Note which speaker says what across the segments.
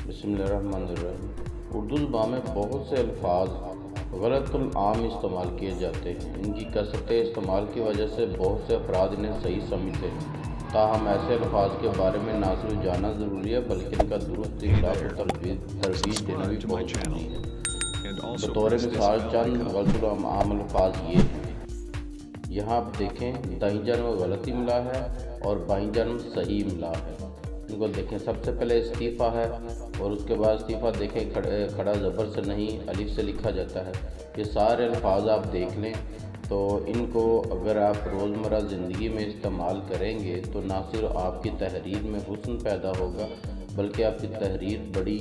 Speaker 1: بسم اللہ الرحمن الرحیم۔ اردو زبان میں بہت سے الفاظ غلط العام استعمال کیے جاتے ہیں۔ ان کی کثرت استعمال کی وجہ سے بہت سے افراد انہیں صحیح سمجھتے ہیں، تاہم ایسے الفاظ کے بارے میں نہ صرف جاننا ضروری ہے بلکہ ان کا درست اطلاق و ترویج دینا بھی بہت ضروری ہے۔ بطور مثال چند غلط العام الفاظ یہ ہیں۔ یہاں آپ دیکھیں، دائیں جانب غلطی ملا ہے اور بائیں جانب صحیح ملا ہے۔ ان کو دیکھیں، سب سے پہلے استعفیٰ ہے اور اس کے بعد استعفیٰ دیکھیں کھڑا زبر سے نہیں الف سے لکھا جاتا ہے۔ یہ سارے الفاظ آپ دیکھ لیں تو ان کو اگر آپ روزمرہ زندگی میں استعمال کریں گے تو نہ صرف آپ کی تحریر میں حسن پیدا ہوگا بلکہ آپ کی تحریر بڑی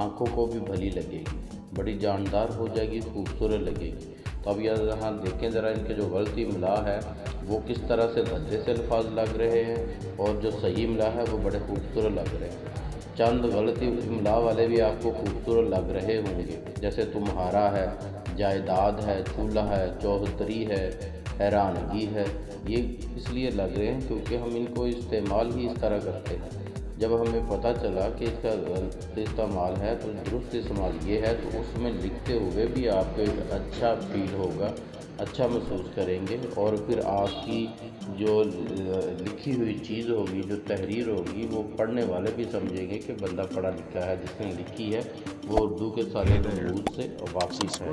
Speaker 1: آنکھوں کو بھی بھلی لگے گی، بڑی جاندار ہو جائے گی، خوبصورت لگے گی۔ تو اب یہاں دیکھیں ذرا ان کے جو غلطی ملا ہے وہ کس طرح سے بھدے سے الفاظ لگ رہے ہیں اور جو صحیح ملا ہے وہ بڑے خوبصورت لگ رہے ہیں۔ چند غلطی ملا والے بھی آپ کو خوبصورت لگ رہے ہوں گے، جیسے تمہارا ہے، جائیداد ہے، چولہا ہے، چوہدری ہے، حیرانگی ہے۔ یہ اس لیے لگ رہے ہیں کیونکہ ہم ان کو استعمال ہی اس طرح کرتے ہیں۔ جب ہمیں پتہ چلا کہ اس کا غلط استعمال ہے تو درست استعمال یہ ہے تو اس میں لکھتے ہوئے بھی آپ کو اچھا فیل ہوگا، اچھا محسوس کریں گے، اور پھر آپ کی جو لکھی ہوئی چیز ہوگی، جو تحریر ہوگی، وہ پڑھنے والے بھی سمجھیں گے کہ بندہ پڑھا لکھا ہے، جس نے لکھی ہے وہ اردو کے سارے رموز سے واقف ہے۔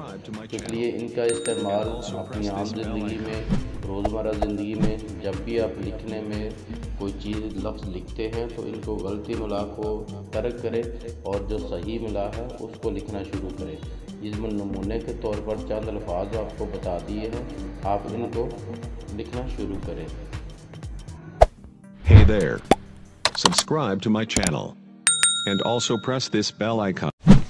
Speaker 1: اس لیے ان کا استعمال اپنی عام زندگی میں، روزمرہ زندگی میں جب بھی آپ لکھنے میں کوئی چیز لفظ لکھتے ہیں تو ان کو غلطی ملا کو ترک کریں اور جو صحیح ملا ہے اس کو لکھنا شروع کریں۔ اس میں نمونے کے طور پر چند الفاظ آپ کو بتا دیے ہیں، آپ ان کو لکھنا شروع کریں۔
Speaker 2: Hey there. Subscribe to my channel. And also press this bell icon.